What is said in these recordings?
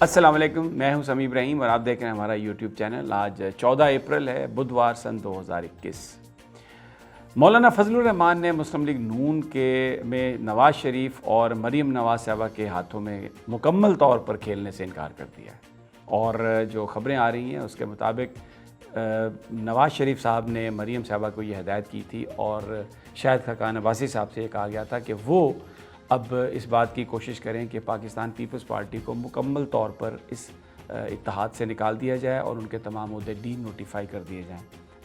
السلام علیکم، میں ہوں سمیع ابراہیم اور آپ دیکھ رہے ہیں ہمارا یوٹیوب چینل۔ آج 14 اپریل ہے، بدھوار سن 2021۔ مولانا فضل الرحمان نے مسلم لیگ نون میں نواز شریف اور مریم نواز صاحبہ کے ہاتھوں میں مکمل طور پر کھیلنے سے انکار کر دیا ہے، اور جو خبریں آ رہی ہیں اس کے مطابق نواز شریف صاحب نے مریم صاحبہ کو یہ ہدایت کی تھی اور شاہد خاقان عباسی صاحب سے یہ کہا گیا تھا کہ وہ اب اس بات کی کوشش کریں کہ پاکستان پیپلز پارٹی کو مکمل طور پر اس اتحاد سے نکال دیا جائے اور ان کے تمام عہدے ڈی نوٹیفائی کر دیے جائیں۔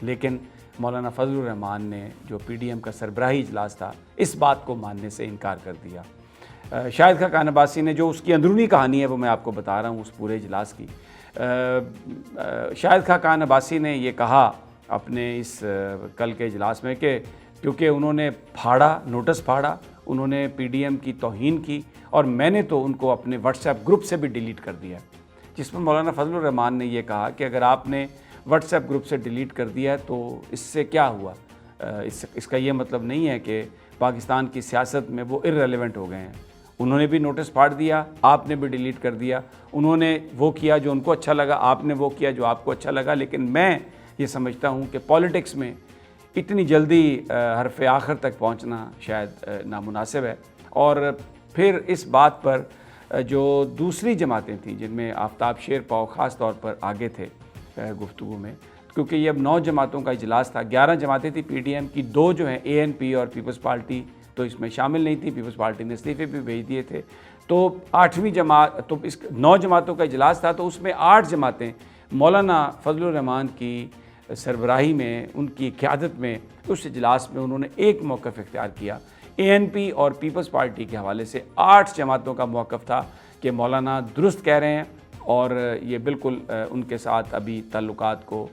لیکن مولانا فضل الرحمان نے جو پی ڈی ایم کا سربراہی اجلاس تھا اس بات کو ماننے سے انکار کر دیا۔ شاہد خاقان عباسی نے جو اس کی اندرونی کہانی ہے وہ میں آپ کو بتا رہا ہوں اس پورے اجلاس کی۔ شاہد خاقان عباسی نے یہ کہا اپنے اس کل کے اجلاس میں کہ کیونکہ انہوں نے نوٹس پھاڑا، انہوں نے پی ڈی ایم کی توہین کی اور میں نے تو ان کو اپنے واٹس ایپ گروپ سے بھی ڈیلیٹ کر دیا، جس پر مولانا فضل الرحمان نے یہ کہا کہ اگر آپ نے واٹس ایپ گروپ سے ڈیلیٹ کر دیا ہے تو اس سے کیا ہوا؟ اس کا یہ مطلب نہیں ہے کہ پاکستان کی سیاست میں وہ ارریلیونٹ ہو گئے ہیں۔ انہوں نے بھی نوٹس پھاڑ دیا، آپ نے بھی ڈیلیٹ کر دیا، انہوں نے وہ کیا جو ان کو اچھا لگا، آپ نے وہ کیا جو آپ کو اچھا لگا، لیکن میں یہ سمجھتا ہوں کہ پالیٹکس میں اتنی جلدی حرف آخر تک پہنچنا شاید نامناسب ہے۔ اور پھر اس بات پر جو دوسری جماعتیں تھیں جن میں آفتاب شیر پاؤ خاص طور پر آگے تھے گفتگو میں، کیونکہ یہ اب 9 جماعتوں کا اجلاس تھا، 11 جماعتیں تھیں پی ڈی ایم کی، 2 جو ہیں اے این پی اور پیپلز پارٹی تو اس میں شامل نہیں تھی، پیپلز پارٹی نے استعفے بھی بھیج دیے تھے، تو 8ویں جماعت، تو اس 9 جماعتوں کا اجلاس تھا، تو اس میں 8 جماعتیں مولانا فضل الرحمان کی سربراہی میں، ان کی قیادت میں اس اجلاس میں انہوں نے ایک موقف اختیار کیا۔ اے این پی اور پیپلز پارٹی کے حوالے سے 8 جماعتوں کا موقف تھا کہ مولانا درست کہہ رہے ہیں اور یہ بالکل ان کے ساتھ ابھی تعلقات کو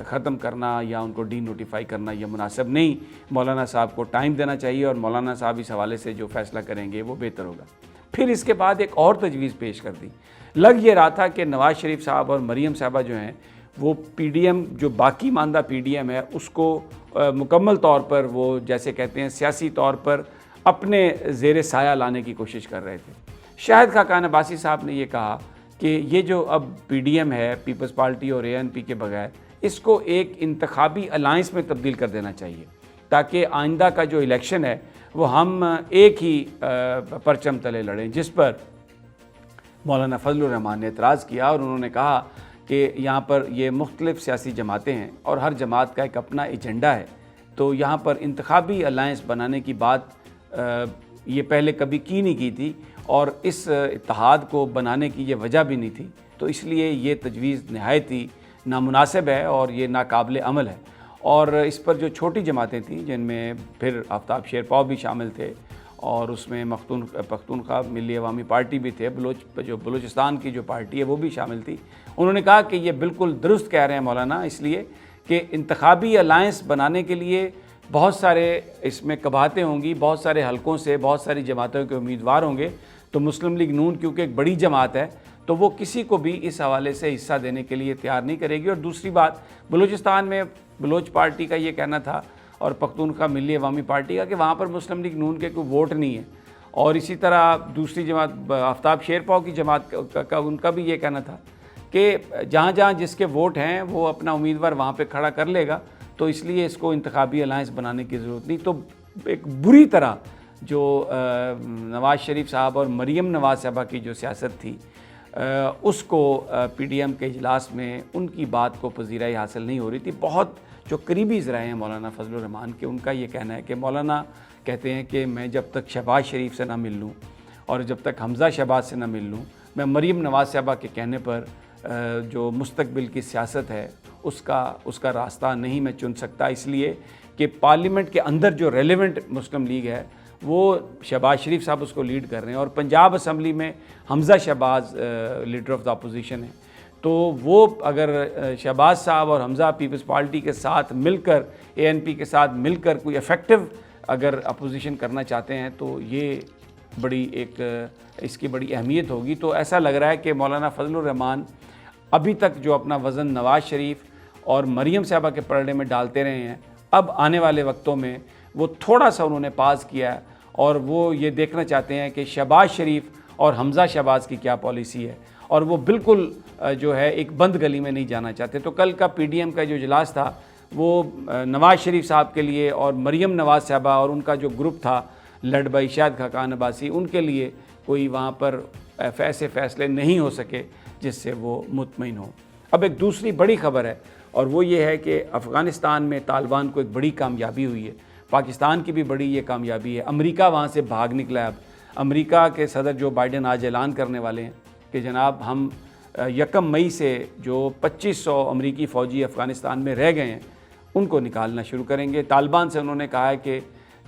ختم کرنا یا ان کو ڈی نوٹیفائی کرنا یہ مناسب نہیں، مولانا صاحب کو ٹائم دینا چاہیے اور مولانا صاحب اس حوالے سے جو فیصلہ کریں گے وہ بہتر ہوگا۔ پھر اس کے بعد ایک اور تجویز پیش کر دی، لگ یہ رہا تھا کہ نواز شریف صاحب اور مریم صاحبہ جو ہیں وہ پی ڈی ایم، جو باقی ماندہ پی ڈی ایم ہے، اس کو مکمل طور پر وہ جیسے کہتے ہیں سیاسی طور پر اپنے زیر سایہ لانے کی کوشش کر رہے تھے۔ شاہد خاقان عباسی صاحب نے یہ کہا کہ یہ جو اب پی ڈی ایم ہے پیپلز پارٹی اور اے این پی کے بغیر، اس کو ایک انتخابی الائنس میں تبدیل کر دینا چاہیے تاکہ آئندہ کا جو الیکشن ہے وہ ہم ایک ہی پرچم تلے لڑیں، جس پر مولانا فضل الرحمان نے اعتراض کیا اور انہوں نے کہا کہ یہاں پر یہ مختلف سیاسی جماعتیں ہیں اور ہر جماعت کا ایک اپنا ایجنڈا ہے، تو یہاں پر انتخابی الائنس بنانے کی بات یہ پہلے کبھی کی نہیں کی تھی اور اس اتحاد کو بنانے کی یہ وجہ بھی نہیں تھی، تو اس لیے یہ تجویز نہایت ہی نامناسب ہے اور یہ ناقابل عمل ہے۔ اور اس پر جو چھوٹی جماعتیں تھیں جن میں پھر آفتاب شیر پاؤ بھی شامل تھے اور اس میں پختونخوا ملی عوامی پارٹی بھی تھے، جو بلوچستان کی جو پارٹی ہے وہ بھی شامل تھی، انہوں نے کہا کہ یہ بالکل درست کہہ رہے ہیں مولانا، اس لیے کہ انتخابی الائنس بنانے کے لیے بہت سارے اس میں قباہتیں ہوں گی، بہت سارے حلقوں سے بہت ساری جماعتوں کے امیدوار ہوں گے، تو مسلم لیگ نون کیونکہ ایک بڑی جماعت ہے تو وہ کسی کو بھی اس حوالے سے حصہ دینے کے لیے تیار نہیں کرے گی۔ اور دوسری بات، بلوچستان میں بلوچ پارٹی کا یہ کہنا تھا اور پختونخوا ملی عوامی پارٹی کا کہ وہاں پر مسلم لیگ نون کے کوئی ووٹ نہیں ہے، اور اسی طرح دوسری جماعت آفتاب شیر پاؤ کی جماعت کا ان کا بھی یہ کہنا تھا کہ جہاں جہاں جس کے ووٹ ہیں وہ اپنا امیدوار وہاں پہ کھڑا کر لے گا، تو اس لیے اس کو انتخابی الائنس بنانے کی ضرورت نہیں۔ تو ایک بری طرح جو نواز شریف صاحب اور مریم نواز صاحبہ کی جو سیاست تھی اس کو پی ڈی ایم کے اجلاس میں ان کی بات کو پذیرائی حاصل نہیں ہو رہی تھی۔ بہت جو قریبی ذرائع ہیں مولانا فضل الرحمان کے، ان کا یہ کہنا ہے کہ مولانا کہتے ہیں کہ میں جب تک شہباز شریف سے نہ مل لوں اور جب تک حمزہ شہباز سے نہ مل لوں، میں مریم نواز صاحبہ کے کہنے پر جو مستقبل کی سیاست ہے اس کا راستہ نہیں میں چن سکتا، اس لیے کہ پارلیمنٹ کے اندر جو ریلیونٹ مسلم لیگ ہے وہ شہباز شریف صاحب اس کو لیڈ کر رہے ہیں اور پنجاب اسمبلی میں Hamza Shehbaz leader of the opposition ہے، تو وہ اگر شہباز صاحب اور حمزہ پیپلز پارٹی کے ساتھ مل کر، اے این پی کے ساتھ مل کر کوئی افیکٹو اگر اپوزیشن کرنا چاہتے ہیں تو یہ اس کی بڑی اہمیت ہوگی۔ تو ایسا لگ رہا ہے کہ مولانا فضل الرحمان ابھی تک جو اپنا وزن نواز شریف اور مریم صاحبہ کے پلڑے میں ڈالتے رہے ہیں، اب آنے والے وقتوں میں وہ تھوڑا سا انہوں نے پاز کیا ہے اور وہ یہ دیکھنا چاہتے ہیں کہ شہباز شریف اور حمزہ شہباز کی کیا پالیسی ہے، اور وہ بالکل جو ہے ایک بند گلی میں نہیں جانا چاہتے۔ تو کل کا PDM کا جو اجلاس تھا وہ نواز شریف صاحب کے لیے اور مریم نواز صاحبہ اور ان کا جو گروپ تھا لیڈ بائی شاہد خاقان عباسی، ان کے لیے کوئی وہاں پر ایسے فیصلے نہیں ہو سکے جس سے وہ مطمئن ہوں۔ اب ایک دوسری بڑی خبر ہے اور وہ یہ ہے کہ افغانستان میں طالبان کو ایک بڑی کامیابی ہوئی ہے۔ پاکستان کی بھی بڑی یہ کامیابی ہے، امریکہ وہاں سے بھاگ نکلا ہے۔ اب امریکہ کے صدر جو بائیڈن آج اعلان کرنے والے ہیں کہ جناب ہم 1 مئی سے جو 2500 امریکی فوجی افغانستان میں رہ گئے ہیں ان کو نکالنا شروع کریں گے۔ طالبان سے انہوں نے کہا ہے کہ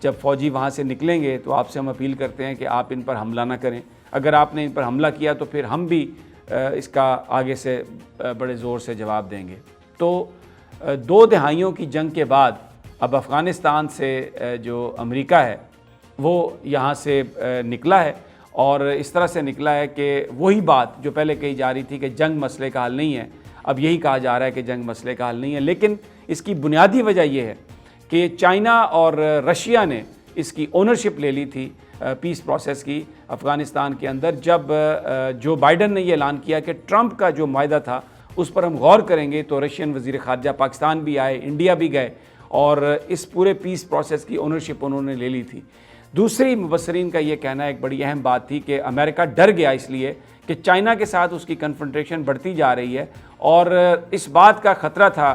جب فوجی وہاں سے نکلیں گے تو آپ سے ہم اپیل کرتے ہیں کہ آپ ان پر حملہ نہ کریں، اگر آپ نے ان پر حملہ کیا تو پھر ہم بھی اس کا آگے سے بڑے زور سے جواب دیں گے۔ تو 2 دہائیوں کی جنگ کے بعد اب افغانستان سے جو امریکہ ہے وہ یہاں سے نکلا ہے، اور اس طرح سے نکلا ہے کہ وہی بات جو پہلے کہی جا رہی تھی کہ جنگ مسئلے کا حل نہیں ہے، اب یہی کہا جا رہا ہے کہ جنگ مسئلے کا حل نہیں ہے۔ لیکن اس کی بنیادی وجہ یہ ہے کہ چائنا اور رشیا نے اس کی اونرشپ لے لی تھی پیس پروسیس کی افغانستان کے اندر، جب جو بائیڈن نے یہ اعلان کیا کہ ٹرمپ کا جو معاہدہ تھا اس پر ہم غور کریں گے، تو رشین وزیر خارجہ پاکستان بھی آئے، انڈیا بھی گئے اور اس پورے پیس پروسیس کی اونرشپ انہوں نے لے لی تھی۔ دوسری مبصرین کا یہ کہنا ایک بڑی اہم بات تھی کہ امریکہ ڈر گیا اس لیے کہ چائنا کے ساتھ اس کی کنفرنٹریشن بڑھتی جا رہی ہے، اور اس بات کا خطرہ تھا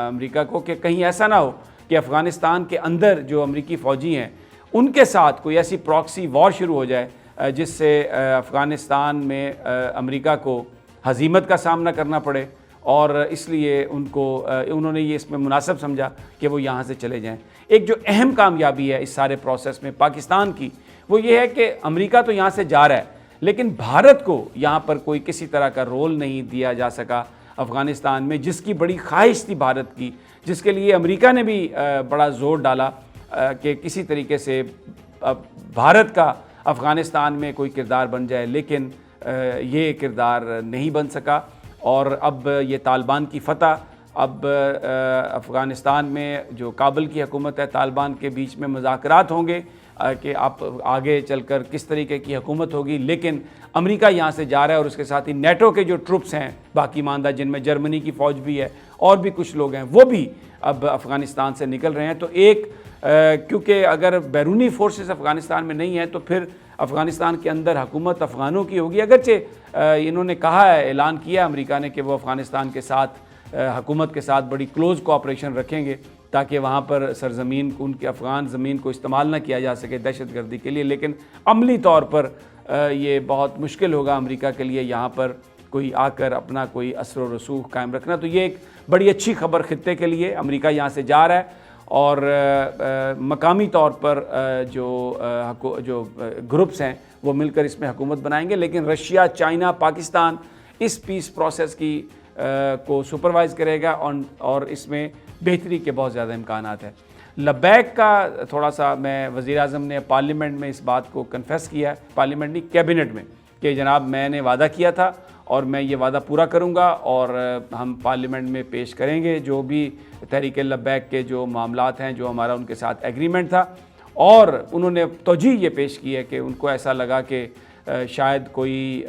امریکہ کو کہ کہیں ایسا نہ ہو کہ افغانستان کے اندر جو امریکی فوجی ہیں ان کے ساتھ کوئی ایسی پراکسی وار شروع ہو جائے جس سے افغانستان میں امریکہ کو ہزیمت کا سامنا کرنا پڑے، اور اس لیے انہوں نے یہ اس میں مناسب سمجھا کہ وہ یہاں سے چلے جائیں۔ ایک جو اہم کامیابی ہے اس سارے پروسیس میں پاکستان کی، وہ یہ ہے کہ امریکہ تو یہاں سے جا رہا ہے لیکن بھارت کو یہاں پر کوئی کسی طرح کا رول نہیں دیا جا سکا افغانستان میں، جس کی بڑی خواہش تھی بھارت کی، جس کے لیے امریکہ نے بھی بڑا زور ڈالا کہ کسی طریقے سے بھارت کا افغانستان میں کوئی کردار بن جائے، لیکن یہ کردار نہیں بن سکا۔ اور اب یہ طالبان کی فتح، اب افغانستان میں جو کابل کی حکومت ہے، طالبان کے بیچ میں مذاکرات ہوں گے کہ آپ آگے چل کر کس طریقے کی حکومت ہوگی، لیکن امریکہ یہاں سے جا رہا ہے اور اس کے ساتھ ہی نیٹو کے جو ٹروپس ہیں باقی ماندہ، جن میں جرمنی کی فوج بھی ہے اور بھی کچھ لوگ ہیں، وہ بھی اب افغانستان سے نکل رہے ہیں۔ تو کیونکہ اگر بیرونی فورسز افغانستان میں نہیں ہیں تو پھر افغانستان کے اندر حکومت افغانوں کی ہوگی، اگرچہ انہوں نے کہا ہے، اعلان کیا امریکہ نے کہ وہ افغانستان کے ساتھ حکومت کے ساتھ بڑی کلوز کوآپریشن رکھیں گے تاکہ وہاں پر سرزمین ان کے افغان زمین کو استعمال نہ کیا جا سکے دہشت گردی کے لیے، لیکن عملی طور پر یہ بہت مشکل ہوگا امریکہ کے لیے یہاں پر کوئی آ کر اپنا کوئی اثر و رسوخ قائم رکھنا۔ تو یہ ایک بڑی اچھی خبر خطے کے لیے، امریکہ یہاں سے جا رہا ہے اور مقامی طور پر جو گروپس ہیں وہ مل کر اس میں حکومت بنائیں گے، لیکن رشیا، چائنا، پاکستان اس پیس پروسیس کی کو سپروائز کرے گا اور اس میں بہتری کے بہت زیادہ امکانات ہیں۔ لبیک کا تھوڑا سا میں وزیر اعظم نے پارلیمنٹ میں اس بات کو کنفیس کیا ہے، پارلیمنٹ نہیں کیبنٹ میں، کہ جناب میں نے وعدہ کیا تھا اور میں یہ وعدہ پورا کروں گا اور ہم پارلیمنٹ میں پیش کریں گے جو بھی تحریک لبیک کے جو معاملات ہیں، جو ہمارا ان کے ساتھ ایگریمنٹ تھا۔ اور انہوں نے توجیہ یہ پیش کی ہے کہ ان کو ایسا لگا کہ شاید کوئی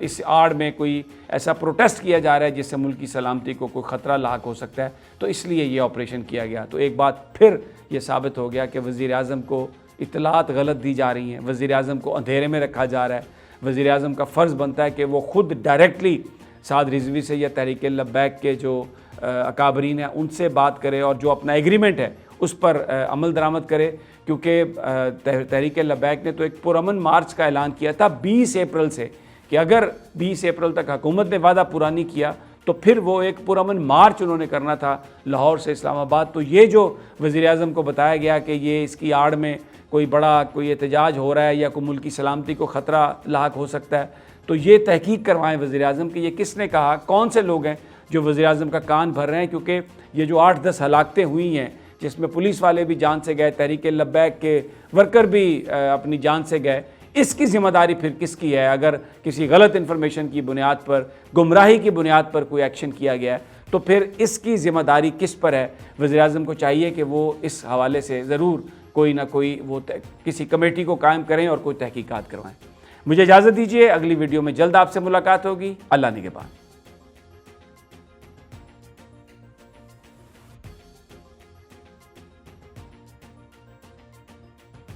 اس آڑ میں کوئی ایسا پروٹیسٹ کیا جا رہا ہے جس سے ملک کی سلامتی کو کوئی خطرہ لاحق ہو سکتا ہے، تو اس لیے یہ آپریشن کیا گیا۔ تو ایک بات پھر یہ ثابت ہو گیا کہ وزیر اعظم کو اطلاعات غلط دی جا رہی ہیں، وزیر اعظم کو اندھیرے میں رکھا جا رہا ہے۔ وزیر اعظم کا فرض بنتا ہے کہ وہ خود ڈائریکٹلی سعد رضوی سے یا تحریک لبیک کے جو اکابرین ہیں ان سے بات کرے اور جو اپنا ایگریمنٹ ہے اس پر عمل درآمد کرے، کیونکہ تحریک لبیک نے تو ایک پرامن مارچ کا اعلان کیا تھا 20 اپریل سے کہ اگر 20 اپریل تک حکومت نے وعدہ پورا نہیں کیا تو پھر وہ ایک پرامن مارچ انہوں نے کرنا تھا لاہور سے اسلام آباد۔ تو یہ جو وزیر اعظم کو بتایا گیا کہ یہ اس کی آڑ میں کوئی احتجاج ہو رہا ہے یا کوئی ملک کی سلامتی کو خطرہ لاحق ہو سکتا ہے، تو یہ تحقیق کروائیں وزیر اعظم کہ یہ کس نے کہا، کون سے لوگ ہیں جو وزیر اعظم کا کان بھر رہے ہیں، کیونکہ یہ جو 8-10 ہلاکتیں ہوئی ہیں جس میں پولیس والے بھی جان سے گئے، تحریک لبیک کے ورکر بھی اپنی جان سے گئے، اس کی ذمہ داری پھر کس کی ہے؟ اگر کسی غلط انفارمیشن کی بنیاد پر، گمراہی کی بنیاد پر کوئی ایکشن کیا گیا ہے تو پھر اس کی ذمہ داری کس پر ہے؟ وزیر اعظم کو چاہیے کہ وہ اس حوالے سے ضرور کوئی نہ کوئی وہ کسی کمیٹی کو قائم کریں اور کوئی تحقیقات کروائیں۔ مجھے اجازت دیجیے، اگلی ویڈیو میں جلد آپ سے ملاقات ہوگی۔ اللہ نگہبان۔